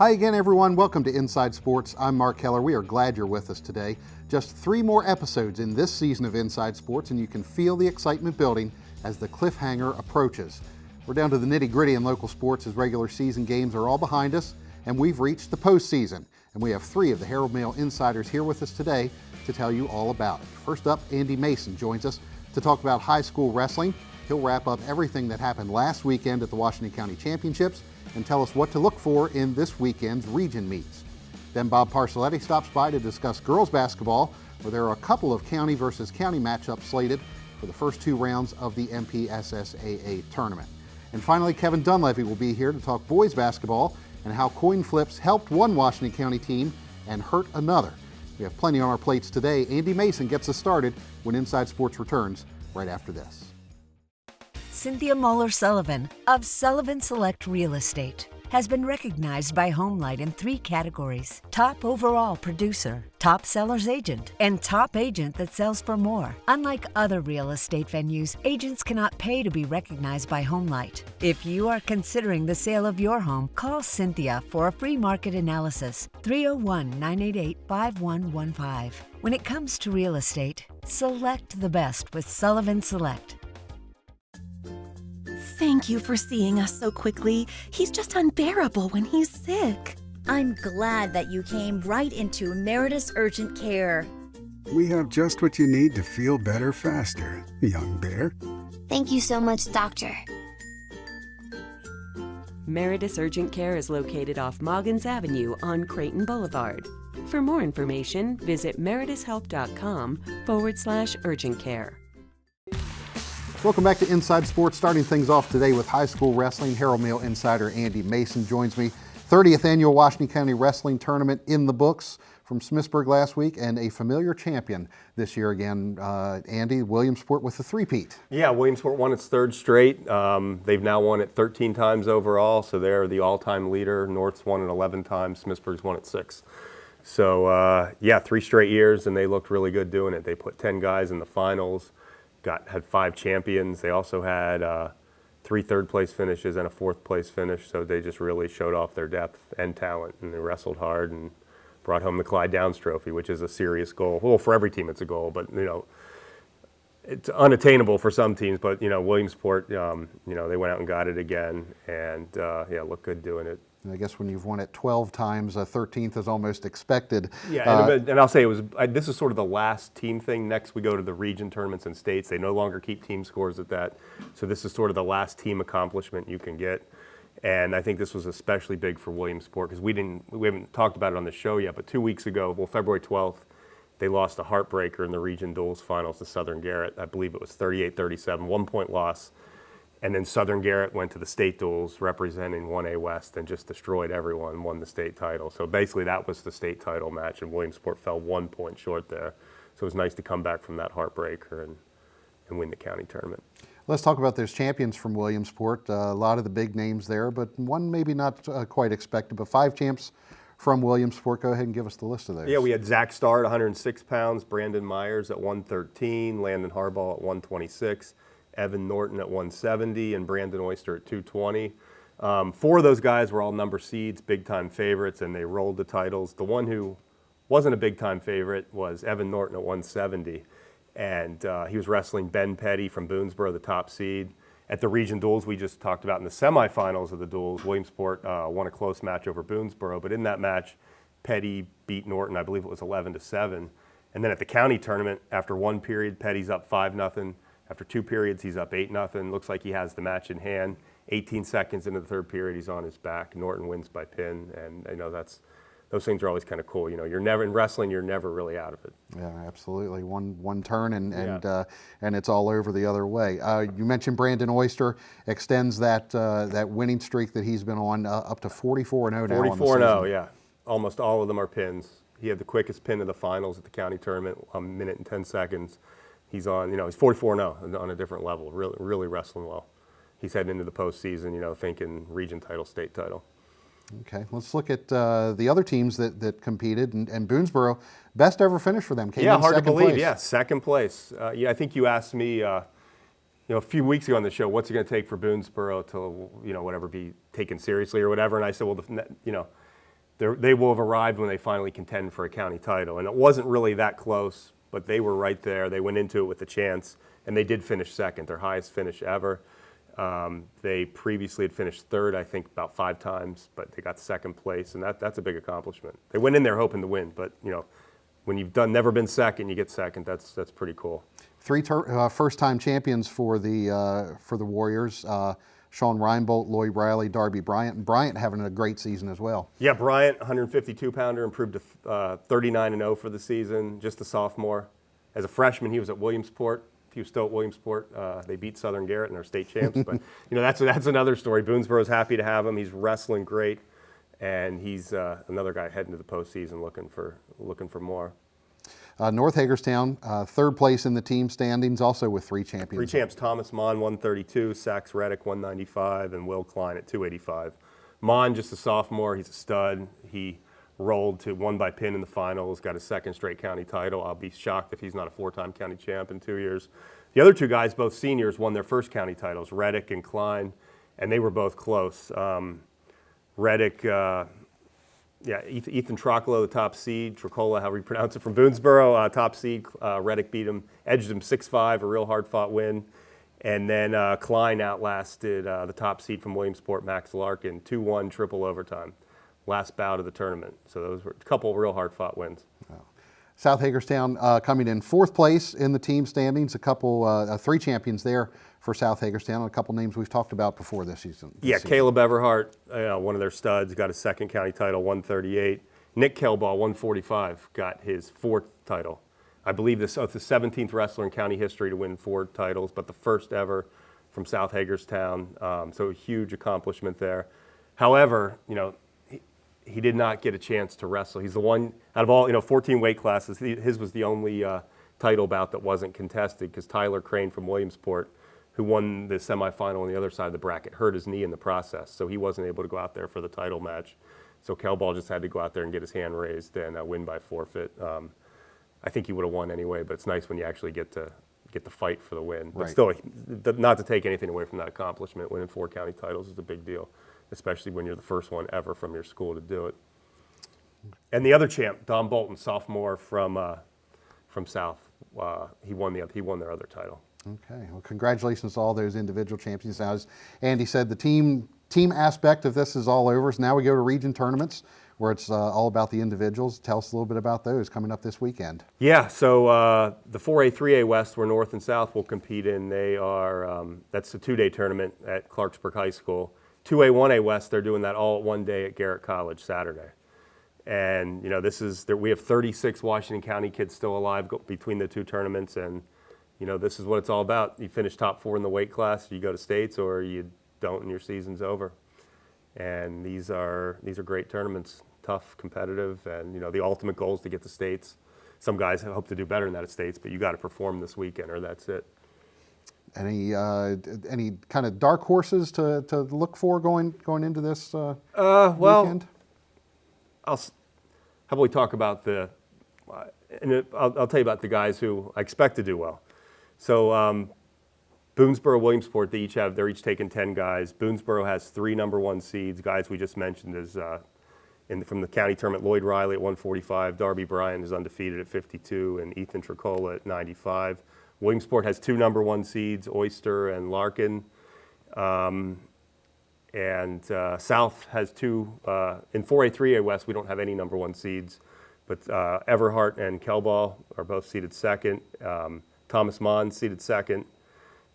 Hi again, everyone. Welcome to Inside Sports. I'm Mark Keller. We are glad you're with us today. Just 3 more episodes in this season of Inside Sports, and you can feel the excitement building as the cliffhanger approaches. We're down to the nitty-gritty in local sports as regular season games are all behind us, and we've reached the postseason. And we have 3 of the Herald Mail insiders here with us today to tell you all about it. First up, Andy Mason joins us to talk about high school wrestling. He'll wrap up everything that happened last weekend at the Washington County Championships and tell us what to look for in this weekend's region meets. Then Bob Parcelletti stops by to discuss girls basketball, where there are a couple of county versus county matchups slated for the first 2 rounds of the MPSSAA tournament. And finally, Kevin Dunleavy will be here to talk boys basketball and how coin flips helped one Washington County team and hurt another. We have plenty on our plates today. Andy Mason gets us started when Inside Sports returns right after this. Cynthia Muller-Sullivan of Sullivan Select Real Estate has been recognized by Homelight in 3 categories: Top Overall Producer, Top Seller's Agent, and Top Agent that sells for more. Unlike other real estate venues, agents cannot pay to be recognized by Homelight. If you are considering the sale of your home, call Cynthia for a free market analysis, 301-988-5115. When it comes to real estate, select the best with Sullivan Select. Thank you for seeing us so quickly. He's just unbearable when he's sick. I'm glad that you came right into Meritus Urgent Care. We have just what you need to feel better faster, young bear. Thank you so much, Doctor. Meritus Urgent Care is located off Moggins Avenue on Creighton Boulevard. For more information, visit meritushealth.com/urgent care. Welcome back to Inside Sports, starting things off today with high school wrestling. Herald Mail insider Andy Mason joins me. 30th annual Washington County Wrestling Tournament in the books from Smithsburg last week, and a familiar champion this year again, Andy, Williamsport with the three-peat. Yeah, Williamsport won its 3rd straight. They've now won it 13 times overall, so they're the all-time leader. North's won it 11 times, Smithsburg's won it 6. So, 3 straight years, and they looked really good doing it. They put 10 guys in the finals. Had 5 champions. They also had 3 third-place finishes and a 4th-place finish, so they just really showed off their depth and talent, and they wrestled hard and brought home the Clyde Downs Trophy, which is a serious goal. Well, for every team it's a goal, but, it's unattainable for some teams, but, Williamsport, they went out and got it again, and, looked good doing it. And I guess when you've won it 12 times, a 13th is almost expected. Yeah, and I'll say this is sort of the last team thing. Next we go to the region tournaments and states. They no longer keep team scores at that. So this is sort of the last team accomplishment you can get. And I think this was especially big for Williamsport because we haven't talked about it on the show yet, but 2 weeks ago, February 12th, they lost a heartbreaker in the region duels finals to Southern Garrett. I believe it was 38-37, 1-point loss. And then Southern Garrett went to the state duels representing 1A West and just destroyed everyone, won the state title. So basically that was the state title match, and Williamsport fell 1 point short there. So it was nice to come back from that heartbreaker and win the county tournament. Let's talk about those champions from Williamsport. A lot of the big names there, but one maybe not quite expected, but 5 champs from Williamsport. Go ahead and give us the list of those. Yeah, we had Zach Starr at 106 pounds, Brandon Myers at 113, Landon Harbaugh at 126, Evan Norton at 170, and Brandon Oyster at 220. 4 of those guys were all number seeds, big-time favorites, and they rolled the titles. The one who wasn't a big-time favorite was Evan Norton at 170, and he was wrestling Ben Petty from Boonesboro, the top seed. At the region duels we just talked about in the semifinals of the duels, Williamsport won a close match over Boonesboro, but in that match, Petty beat Norton, I believe it was 11-7. And then at the county tournament, after 1 period, Petty's up 5-0. After 2 periods, he's up 8-0. Looks like he has the match in hand. 18 seconds into the 3rd period, he's on his back. Norton wins by pin, and those things are always kind of cool. You're never in wrestling. You're never really out of it. Yeah, absolutely. One turn and it's all over the other way. You mentioned Brandon Oyster extends that winning streak that he's been on up to 44-0 now. 44-0, yeah. Almost all of them are pins. He had the quickest pin of the finals at the county tournament, 1 minute and 10 seconds. He's on, he's 44-0 on a different level, really wrestling well. He's heading into the postseason, thinking region title, state title. Okay, let's look at the other teams that competed, and Boonesboro, best ever finish for them. Came in hard to believe. place. Yeah, 2nd place. I think you asked me, a few weeks ago on the show, what's it going to take for Boonesboro to, be taken seriously or whatever, and I said, well, they will have arrived when they finally contend for a county title. And it wasn't really that close, but they were right there. They went into it with a chance, and they did finish second, their highest finish ever. They previously had finished third, I think, about 5 times, but they got second place, and that's a big accomplishment. They went in there hoping to win, but when you've never been second, you get second. That's pretty cool. 3 first-time champions for the Warriors. Sean Reinbolt, Lloyd Riley, Darby Bryant, and Bryant having a great season as well. Yeah, Bryant, 152-pounder, improved to 39-0 for the season, just a sophomore. As a freshman, he was at Williamsport. He was still at Williamsport. They beat Southern Garrett and are state champs. But that's another story. Boonesboro's happy to have him. He's wrestling great, and he's another guy heading to the postseason looking for more. North Hagerstown, 3rd place in the team standings, also with 3 champions. 3 champs: Thomas Mon, 132, Sax Reddick, 195, and Will Klein at 285. Mon, just a sophomore, he's a stud. He won by pin in the finals, got his 2nd straight county title. I'll be shocked if he's not a 4-time county champ in 2 years. The other 2 guys, both seniors, won their first county titles, Reddick and Klein, and they were both close. Reddick, Ethan Trocolo, the top seed, Trocola, however you pronounce it, from Boonesboro, top seed. Reddick beat him, edged him 6-5, a real hard-fought win. And then Klein outlasted the top seed from Williamsport, Max Larkin, 2-1 triple overtime. Last bout of the tournament. So those were a couple of real hard-fought wins. Wow. South Hagerstown coming in 4th place in the team standings. 3 champions there for South Hagerstown. A couple names we've talked about before this season. Caleb Everhart, one of their studs, got his 2nd county title, 138. Nick Kelball, 145, got his 4th title. I believe it's the 17th wrestler in county history to win 4 titles, but the first ever from South Hagerstown. So a huge accomplishment there. However, he did not get a chance to wrestle. He's the one out of all 14 weight classes. His was the only title bout that wasn't contested because Tyler Crane from Williamsport, who won the semifinal on the other side of the bracket, hurt his knee in the process, so he wasn't able to go out there for the title match. So Kelball just had to go out there and get his hand raised and win by forfeit. I think he would have won anyway, but it's nice when you actually get to fight for the win. But still, not to take anything away from that accomplishment, winning 4 county titles is a big deal, especially when you're the first one ever from your school to do it. And the other champ, Don Bolton, sophomore from South, he won their other title. Okay, well, congratulations to all those individual champions. Now, as Andy said, the team aspect of this is all over. So now we go to region tournaments where it's all about the individuals. Tell us a little bit about those coming up this weekend. Yeah, so the 4A, 3A West, where North and South will compete in, they are, that's a 2-day tournament at Clarksburg High School. 2A, 1A West, they're doing that all at one day at Garrett College Saturday. And, we have 36 Washington County kids still alive between the 2 tournaments, and, this is what it's all about. You finish top 4 in the weight class, you go to states, or you don't and your season's over. And these are great tournaments, tough, competitive, and, the ultimate goal is to get to states. Some guys hope to do better than that at states, but you got to perform this weekend, or that's it. Any kind of dark horses to look for going into this weekend? How about we talk about I'll tell you about the guys who I expect to do well. So Boonesboro, Williamsport, they're each taking 10 guys. Boonesboro has 3 number 1 seeds. Guys we just mentioned is from the county tournament, Lloyd Riley at 145, Darby Bryant is undefeated at 52, and Ethan Trocola at 95. Williamsport has 2 number 1 seeds, Oyster and Larkin. And South has 2. In 4A, 3A West, we don't have any number 1 seeds, but Everhart and Kelball are both seeded 2nd. Thomas Mon seeded 2nd.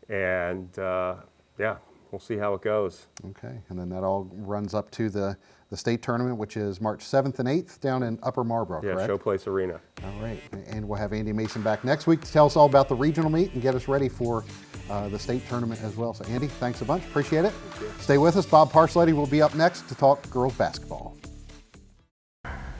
And we'll see how it goes. Okay, and then that all runs up to the state tournament, which is March 7th and 8th down in Upper Marlboro, correct? Showplace Arena. All right, and we'll have Andy Mason back next week to tell us all about the regional meet and get us ready for the state tournament as well. So Andy, thanks a bunch, appreciate it. Stay with us. Bob Parsletti will be up next to talk girls basketball.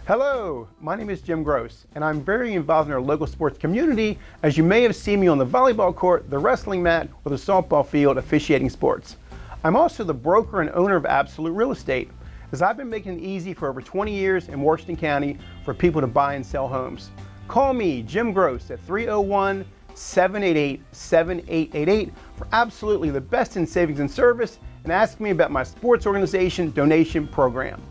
Hello, my name is Jim Gross, and I'm very involved in our local sports community, as you may have seen me on the volleyball court, the wrestling mat, or the softball field officiating sports. I'm also the broker and owner of Absolute Real Estate, as I've been making it easy for over 20 years in Washington County for people to buy and sell homes. Call me, Jim Gross, at 301-788-7888 for absolutely the best in savings and service, and ask me about my sports organization donation program.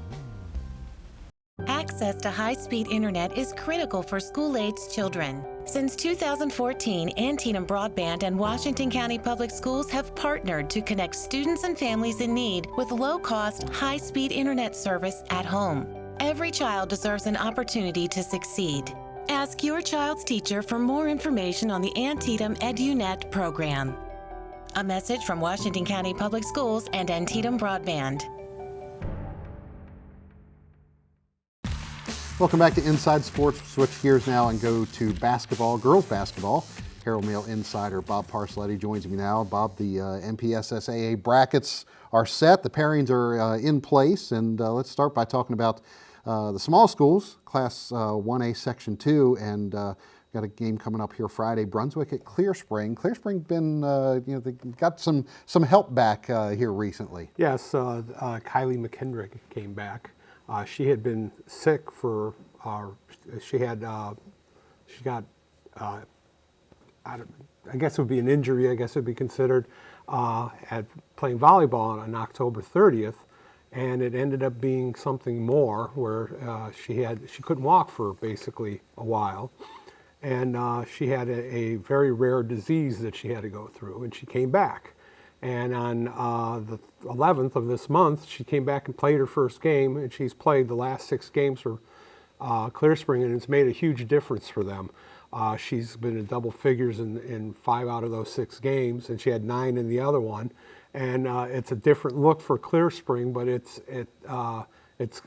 access to high-speed internet is critical for school-aged children. Since 2014, Antietam Broadband and Washington County Public Schools have partnered to connect students and families in need with low-cost, high-speed internet service at home. Every child deserves an opportunity to succeed. Ask your child's teacher for more information on the Antietam EduNet program. A message from Washington County Public Schools and Antietam Broadband. Welcome back to Inside Sports. We'll switch gears now and go to basketball, girls basketball. Herald Mail insider Bob Parcelletti joins me now. Bob, the MPSSAA brackets are set. The pairings are in place. And let's start by talking about the small schools, Class 1A, Section 2, and got a game coming up here Friday. Brunswick at Clear Spring. Clear Spring been, they got some help back here recently. Yes, Kylie McKendrick came back. She had been sick for, she got, I guess it would be an injury, I guess it would be considered, at playing volleyball on October 30th. And it ended up being something more where she couldn't walk for basically a while. And she had a very rare disease that she had to go through, and she came back. And on the 11th of this month, she came back and played her first game, and she's played the last 6 games for Clear Spring, and it's made a huge difference for them. She's been in double figures in 5 out of those 6 games, and she had 9 in the other one. And it's a different look for Clear Spring, but it's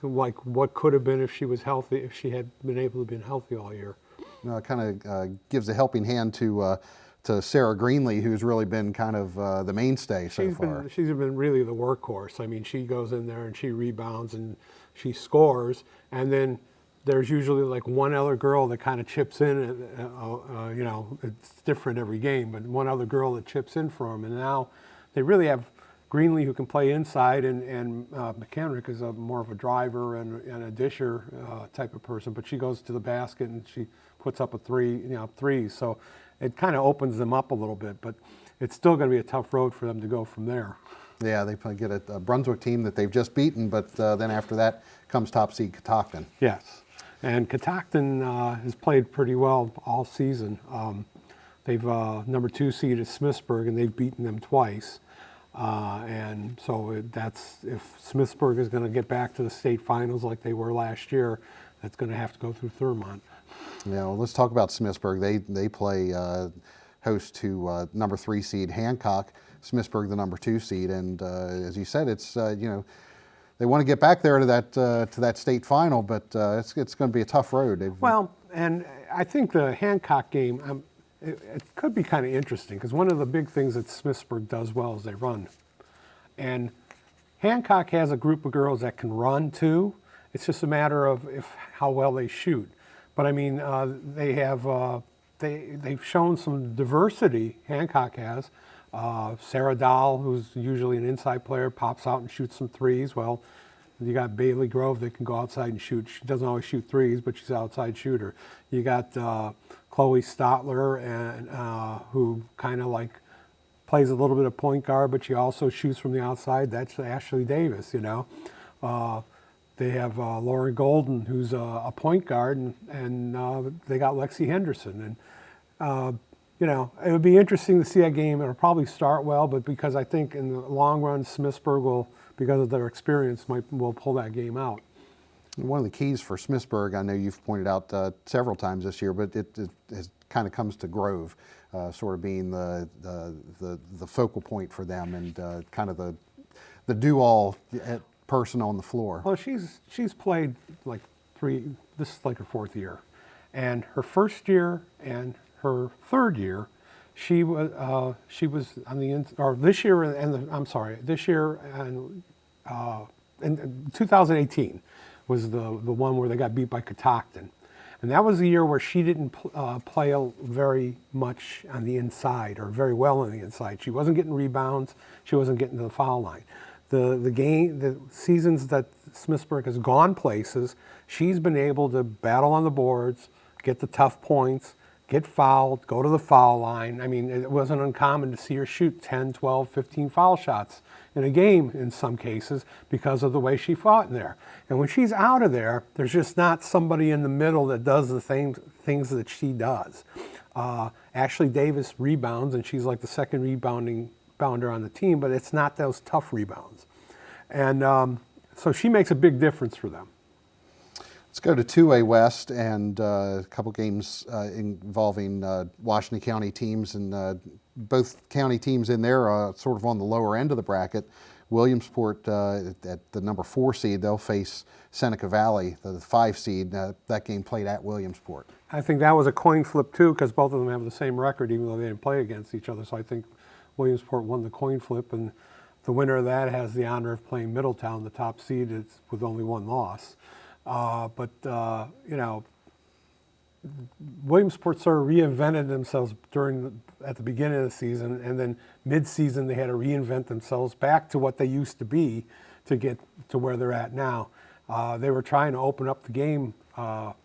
like what could have been if she was healthy, if she had been able to be healthy all year. Kind of gives a helping hand to Sarah Greenlee, who's really been kind of the mainstay so far. She's been really the workhorse. I mean, she goes in there and she rebounds and she scores, and then there's usually like one other girl that kind of chips in. You know, it's different every game, but one other girl that chips in for them. And now they really have Greenlee who can play inside, and McKendrick is more of a driver and a disher type of person. But she goes to the basket and she puts up threes. So it kind of opens them up a little bit, but it's still going to be a tough road for them to go from there. Yeah, they probably get a Brunswick team that they've just beaten, but then after that comes top seed Catoctin. Yes, and Catoctin has played pretty well all season. They've number 2 seed is Smithsburg, and they've beaten them twice. And so that's, if Smithsburg is going to get back to the state finals like they were last year, that's going to have to go through Thurmont. Yeah, well, let's talk about Smithsburg. They play host to number 3 seed Hancock, Smithsburg the number 2 seed, and as you said, it's they want to get back there to that state final, but it's going to be a tough road. Well, and I think the Hancock game, it could be kind of interesting, because one of the big things that Smithsburg does well is they run. And Hancock has a group of girls that can run too. It's just a matter of how well they shoot. But I mean, they've shown some diversity, Hancock has. Sarah Dahl, who's usually an inside player, pops out and shoots some threes. Well, you got Bailey Grove that can go outside and shoot. She doesn't always shoot threes, but she's an outside shooter. You got Chloe Stotler, and who kind of like plays a little bit of point guard, but she also shoots from the outside. That's Ashley Davis, you know. They have Lauren Golden, who's a point guard, and they got Lexi Henderson. And, you know, it would be interesting to see that game. It'll probably start well, but because I think in the long run, Smithsburg will, because of their experience, will pull that game out. One of the keys for Smithsburg, I know you've pointed out several times this year, but it kind of comes to Grove, sort of being the focal point for them, and kind of the do-all person on the floor. Well, she's played like this is like her 4th year, and her first year and her 3rd year, she was on the this year and in 2018 was the one where they got beat by Catoctin. And that was the year where she didn't play very much on the inside, or very well on the inside. She wasn't getting rebounds. She wasn't getting to the foul line. The seasons that Smithsburg has gone places, she's been able to battle on the boards, get the tough points, get fouled, go to the foul line. I mean, it wasn't uncommon to see her shoot 10, 12, 15 foul shots in a game in some cases because of the way she fought in there. And when she's out of there, there's just not somebody in the middle that does the same things that she does. Ashley Davis rebounds, and she's like the second rebounder on the team, but it's not those tough rebounds. And so she makes a big difference for them. Let's go to 2A West and a couple games involving Washington County teams, and both county teams in there are sort of on the lower end of the bracket. Williamsport at the number 4 seed, they'll face Seneca Valley, the 5 seed. That game played at Williamsport. I think that was a coin flip too, because both of them have the same record, even though they didn't play against each other. So I think Williamsport won the coin flip, and the winner of that has the honor of playing Middletown, the top seed, with only 1 loss. You know, Williamsport sort of reinvented themselves at the beginning of the season, and then mid-season they had to reinvent themselves back to what they used to be to get to where they're at now. They were trying to open up the game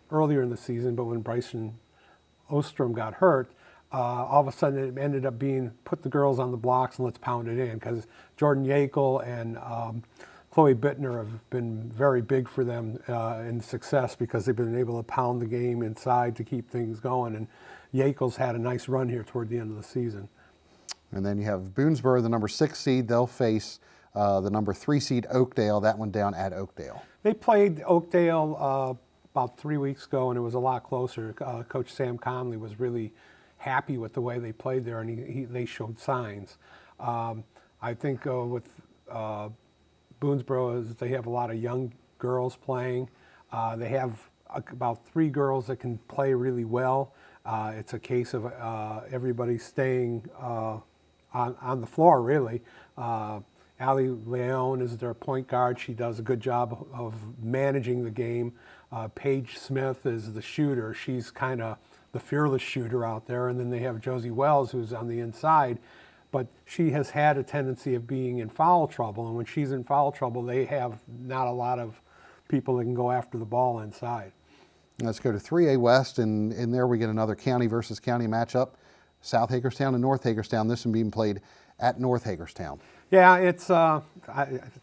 earlier in the season, but when Bryson Ostrom got hurt, all of a sudden it ended up being put the girls on the blocks and let's pound it in, because Jordan Yakel and Chloe Bittner have been very big for them in success, because they've been able to pound the game inside to keep things going. And Yakel's had a nice run here toward the end of the season. And then you have Boonesboro, the number 6 seed. They'll face the number 3 seed Oakdale, that one down at Oakdale. They played Oakdale about 3 weeks ago, and it was a lot closer. Coach Sam Conley was really happy with the way they played there, and they showed signs. I think with Boonesboro is they have a lot of young girls playing. They have about 3 girls that can play really well. It's a case of everybody staying on the floor, really. Allie Leone is their point guard. She does a good job of managing the game. Paige Smith is the shooter. She's kind of the fearless shooter out there. And then they have Josie Wells, who's on the inside. But she has had a tendency of being in foul trouble. And when she's in foul trouble, they have not a lot of people that can go after the ball inside. Let's go to 3A West, and in there we get another county versus county matchup. South Hagerstown and North Hagerstown. This one being played at North Hagerstown. Yeah, it's. I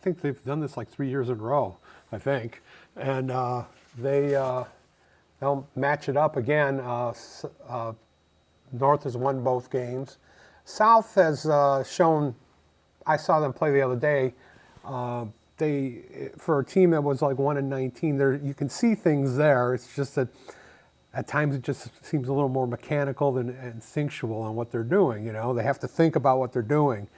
think they've done this like 3 years in a row, I think, and they'll match it up again. North has won both games. South has shown. I saw them play the other day. For a team that was like 1-19, there you can see things there. It's just that at times it just seems a little more mechanical than instinctual on what they're doing. You know, they have to think about what they're doing.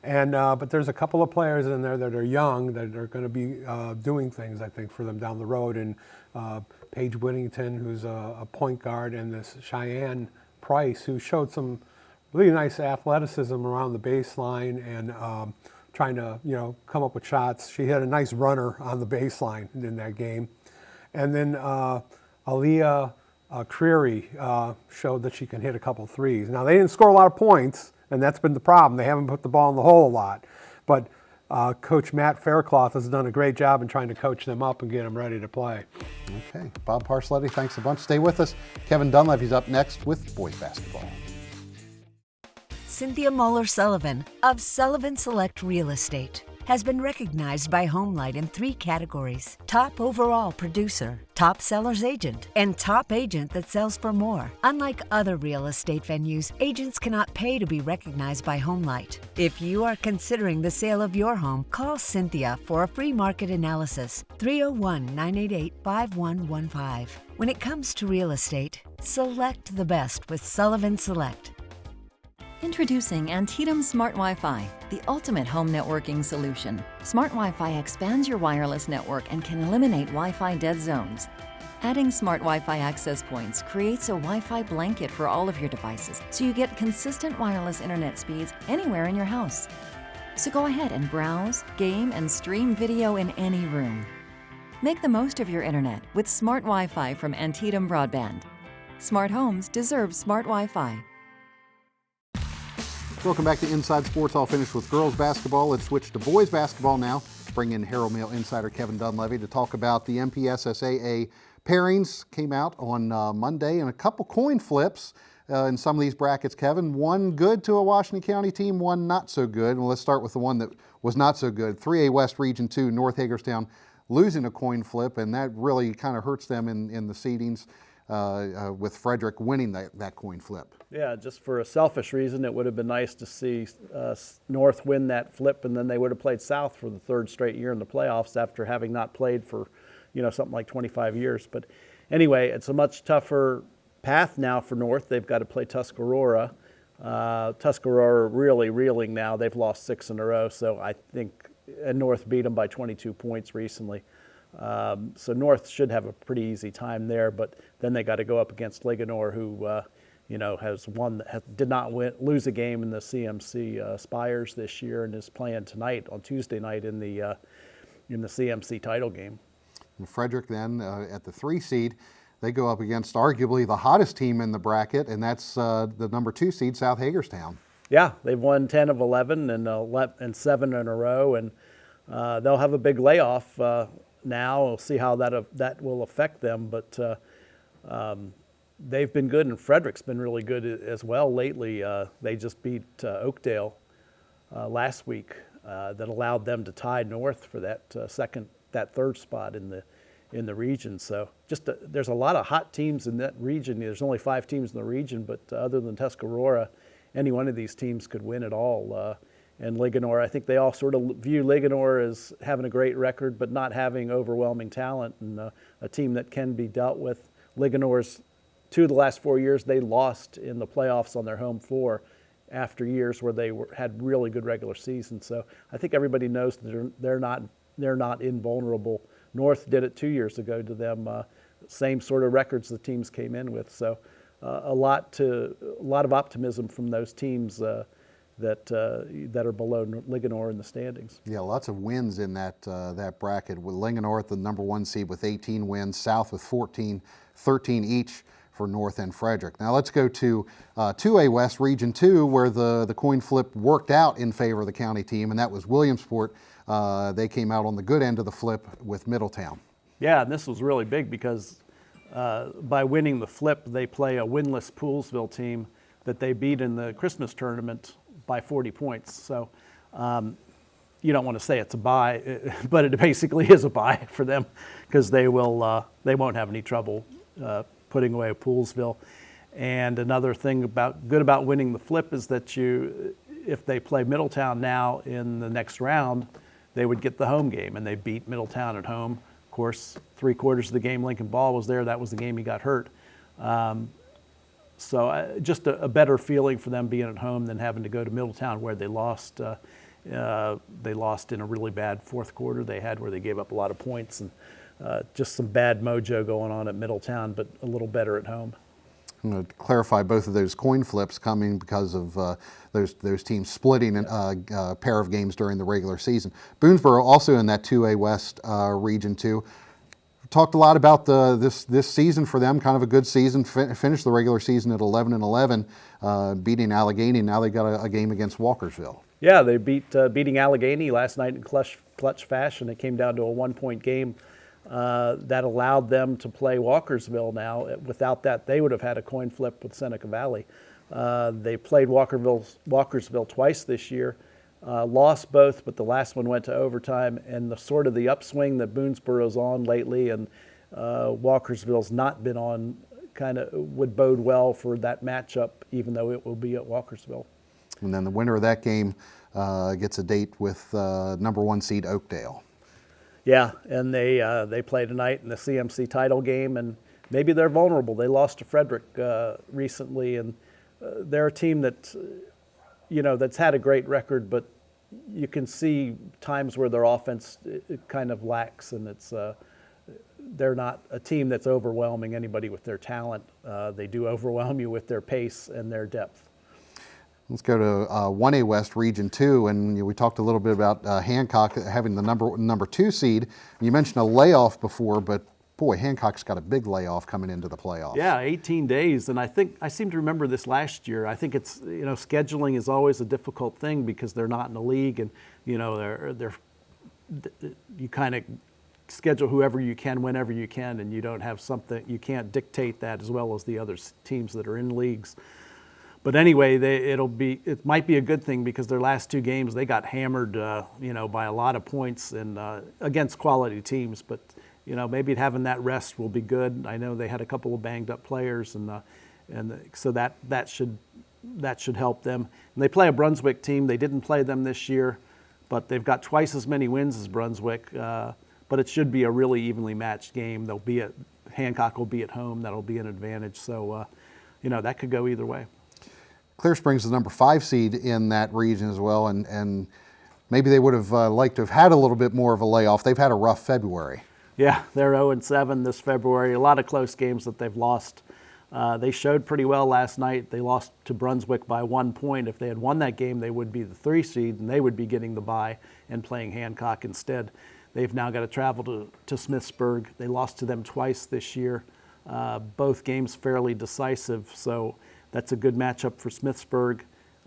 And but there's a couple of players in there that are young that are going to be doing things, I think, for them down the road. And Paige Whittington, who's a point guard, and this Cheyenne Price, who showed some really nice athleticism around the baseline and trying to, come up with shots. She had a nice runner on the baseline in that game. And then Aaliyah Creary showed that she can hit a couple threes. Now, they didn't score a lot of points, and that's been the problem. They haven't put the ball in the hole a lot. But Coach Matt Faircloth has done a great job in trying to coach them up and get them ready to play. Okay. Bob Parsletti, thanks a bunch. Stay with us. Kevin Dunleavy's up next with boys basketball. Cynthia Moeller-Sullivan of Sullivan Select Real Estate has been recognized by HomeLight in 3 categories: top overall producer, top seller's agent, and top agent that sells for more. Unlike other real estate venues, agents cannot pay to be recognized by HomeLight. If you are considering the sale of your home, call Cynthia for a free market analysis, 301-988-5115. When it comes to real estate, select the best with Sullivan Select. Introducing Antietam Smart Wi-Fi, the ultimate home networking solution. Smart Wi-Fi expands your wireless network and can eliminate Wi-Fi dead zones. Adding Smart Wi-Fi access points creates a Wi-Fi blanket for all of your devices, so you get consistent wireless internet speeds anywhere in your house. So go ahead and browse, game, and stream video in any room. Make the most of your internet with Smart Wi-Fi from Antietam Broadband. Smart homes deserve smart Wi-Fi. Welcome back to Inside Sports. All finished with girls basketball. Let's switch to boys basketball now. Bring in Herald Mail insider Kevin Dunleavy to talk about the MPSSAA pairings. Came out on Monday and a couple coin flips. in some of these brackets, Kevin. One good to a Washington County team, one not so good. Well, let's start with the one that was not so good. 3A West Region 2, North Hagerstown losing a coin flip, and that really kind of hurts them in the seedings with Frederick winning that coin flip. Yeah, just for a selfish reason, it would have been nice to see North win that flip, and then they would have played South for the third straight year in the playoffs after having not played for, something like 25 years. But anyway, it's a much tougher path now for North. They've got to play Tuscarora. Tuscarora really reeling now. They've lost 6 in a row, so I think North beat them by 22 points recently. So North should have a pretty easy time there, but then they got to go up against Linganore, who did not lose a game in the CMC Spires this year, and is playing tonight on Tuesday night in the CMC title game. And Frederick then at the 3 seed, they go up against arguably the hottest team in the bracket, and that's the number 2 seed, South Hagerstown. Yeah, they've won 10 of 11 and 7 in a row, and they'll have a big layoff now. We'll see how that will affect them, but they've been good, and Frederick's been really good as well lately. They just beat Oakdale last week. That allowed them to tie North for that third spot in the region. So there's a lot of hot teams in that region. There's only 5 teams in the region, but other than Tuscarora, any one of these teams could win it all. And Linganore, I think they all sort of view Linganore as having a great record, but not having overwhelming talent, and a team that can be dealt with. Linganore's 2 of the last 4 years, they lost in the playoffs on their home floor after years where they had really good regular seasons. So I think everybody knows that they're not invulnerable. North did it 2 years ago to them. Same sort of records the teams came in with. So a lot of optimism from those teams that are below Linganore in the standings. Yeah, lots of wins in that bracket, with Linganore at the number 1 seed with 18 wins, South with 14, 13 each for North and Frederick. Now let's go to 2A West Region 2, where the coin flip worked out in favor of the county team, and that was Williamsport. They came out on the good end of the flip with Middletown. Yeah, and this was really big because by winning the flip, they play a winless Poolesville team that they beat in the Christmas tournament by 40 points. So you don't want to say it's a bye, but it basically is a bye for them, because they won't have any trouble putting away Poolesville. And another thing good about winning the flip is that if they play Middletown now in the next round, they would get the home game, and they beat Middletown at home. Of course, 3/4 of the game Lincoln Ball was there. That was the game he got hurt. So just a better feeling for them being at home than having to go to Middletown, where they lost. They lost in a really bad fourth quarter they had, where they gave up a lot of points, and just some bad mojo going on at Middletown, but a little better at home. I'm going to clarify both of those coin flips coming because of those teams splitting a pair of games during the regular season. Boonesboro also in that 2A West Region 2. Talked a lot about this season for them, kind of a good season. Finished the regular season at 11-11, beating Allegheny. Now they got a game against Walkersville. Yeah, they beating Allegheny last night in clutch fashion. It came down to a 1-point game that allowed them to play Walkersville now. Without that, they would have had a coin flip with Seneca Valley. They played Walkersville twice this year. Lost both, but the last one went to overtime, and the upswing that Boonesboro's on lately and Walkersville's not been on kind of would bode well for that matchup, even though it will be at Walkersville. And then the winner of that game gets a date with number 1 seed Oakdale. Yeah, and they play tonight in the CMC title game, and maybe they're vulnerable. They lost to Frederick recently, and they're a team that that's had a great record, but you can see times where their offense it kind of lacks, and they're not a team that's overwhelming anybody with their talent. They do overwhelm you with their pace and their depth. Let's go to 1A West Region 2, and we talked a little bit about Hancock having the number 2 seed. You mentioned a layoff before, but boy, Hancock's got a big layoff coming into the playoffs. Yeah, 18 days, and I seem to remember this last year. I think it's scheduling is always a difficult thing because they're not in the league, and you kind of schedule whoever you can, whenever you can, and you don't have something, you can't dictate that as well as the other teams that are in leagues. But anyway, it might be a good thing because their last 2 games they got hammered, by a lot of points and against quality teams. But maybe having that rest will be good. I know they had a couple of banged up players, and so that should help them. And they play a Brunswick team. They didn't play them this year, but they've got twice as many wins as Brunswick. But it should be a really evenly matched game. Hancock will be at home. That'll be an advantage. So that could go either way. Clear Springs is the number 5 seed in that region as well, and maybe they would have liked to have had a little bit more of a layoff. They've had a rough February. Yeah, they're 0-7 this February. A lot of close games that they've lost. They showed pretty well last night. They lost to Brunswick by 1 point. If they had won that game, they would be the 3 seed, and they would be getting the bye and playing Hancock instead. They've now got to travel to Smithsburg. They lost to them twice this year. Both games fairly decisive, so that's a good matchup for Smithsburg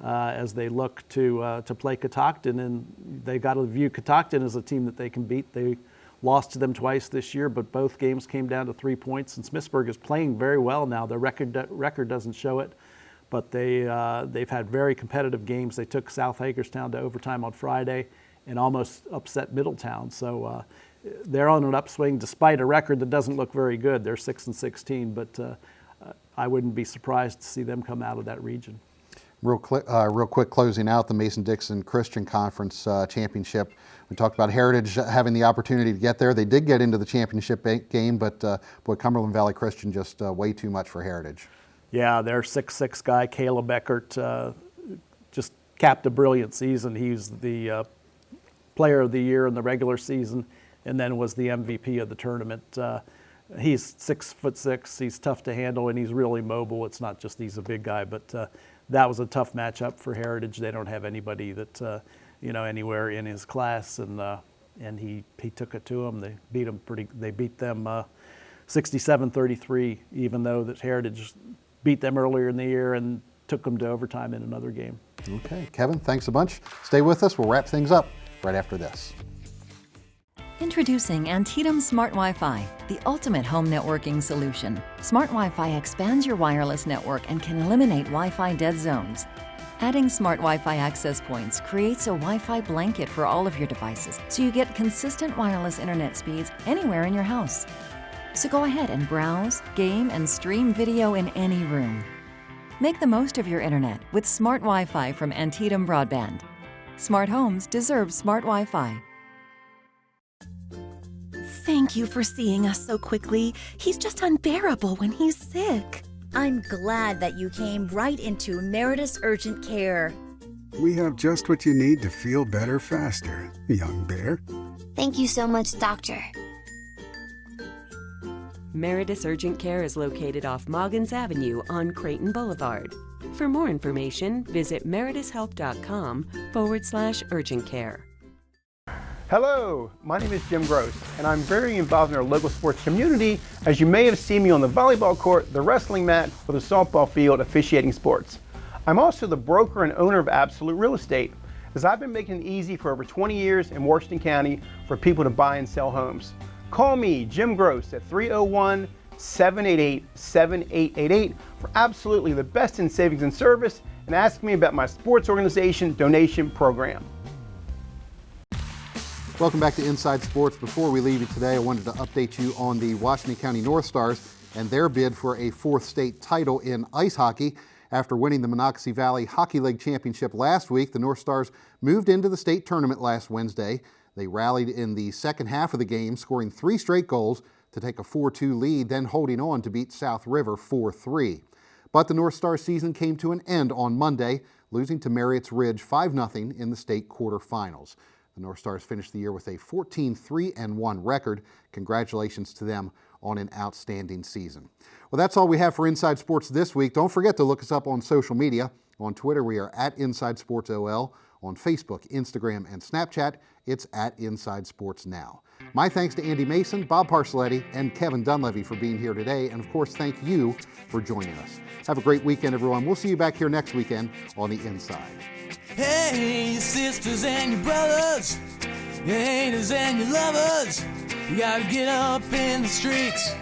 as they look to play Catoctin, and they got to view Catoctin as a team that they can beat. They lost to them twice this year, but both games came down to 3 points, and Smithsburg is playing very well now. Their record doesn't show it, but they've had very competitive games. They took South Hagerstown to overtime on Friday and almost upset Middletown. So they're on an upswing despite a record that doesn't look very good. They're 6-16, but I wouldn't be surprised to see them come out of that region. Real quick, closing out the Mason-Dixon Christian Conference Championship. We talked about Heritage having the opportunity to get there. They did get into the championship game, but Cumberland Valley Christian just way too much for Heritage. Yeah, their 6'6" guy, Caleb Eckert, just capped a brilliant season. He's the player of the year in the regular season and then was the MVP of the tournament. He's 6'6". He's tough to handle, and he's really mobile. It's not just he's a big guy, but that was a tough matchup for Heritage. They don't have anybody that anywhere in his class, and he took it to them. They beat them 67-33, even though that Heritage beat them earlier in the year and took them to overtime in another game. Okay, Kevin, thanks a bunch. Stay with us. We'll wrap things up right after this. Introducing Antietam Smart Wi-Fi, the ultimate home networking solution. Smart Wi-Fi expands your wireless network and can eliminate Wi-Fi dead zones. Adding Smart Wi-Fi access points creates a Wi-Fi blanket for all of your devices, so you get consistent wireless internet speeds anywhere in your house. So go ahead and browse, game, and stream video in any room. Make the most of your internet with Smart Wi-Fi from Antietam Broadband. Smart homes deserve smart Wi-Fi. Thank you for seeing us so quickly. He's just unbearable when he's sick. I'm glad that you came right into Meritus Urgent Care. We have just what you need to feel better faster, young bear. Thank you so much, Doctor. Meritus Urgent Care is located off Moggins Avenue on Creighton Boulevard. For more information, visit meritushealth.com/urgent care. Hello, my name is Jim Gross, and I'm very involved in our local sports community, as you may have seen me on the volleyball court, the wrestling mat, or the softball field officiating sports. I'm also the broker and owner of Absolute Real Estate, as I've been making it easy for over 20 years in Washington County for people to buy and sell homes. Call me, Jim Gross, at 301-788-7888 for absolutely the best in savings and service, and ask me about my sports organization donation program. Welcome back to Inside Sports. Before we leave you today, I wanted to update you on the Washington County North Stars and their bid for a 4th state title in ice hockey. After winning the Monocacy Valley Hockey League Championship last week, the North Stars moved into the state tournament last Wednesday. They rallied in the second half of the game, scoring 3 straight goals to take a 4-2 lead, then holding on to beat South River 4-3. But the North Stars season came to an end on Monday, losing to Marriott's Ridge 5-0 in the state quarterfinals. The North Stars finished the year with a 14-3-1 record. Congratulations to them on an outstanding season. Well, that's all we have for Inside Sports this week. Don't forget to look us up on social media. On Twitter, we are at Inside Sports OL. On Facebook, Instagram, and Snapchat, it's at Inside Sports Now. My thanks to Andy Mason, Bob Parcelletti, and Kevin Dunleavy for being here today. And of course, thank you for joining us. Have a great weekend, everyone. We'll see you back here next weekend on The Inside. Hey, your sisters and your brothers, your haters and your lovers. We gotta get up in the streets.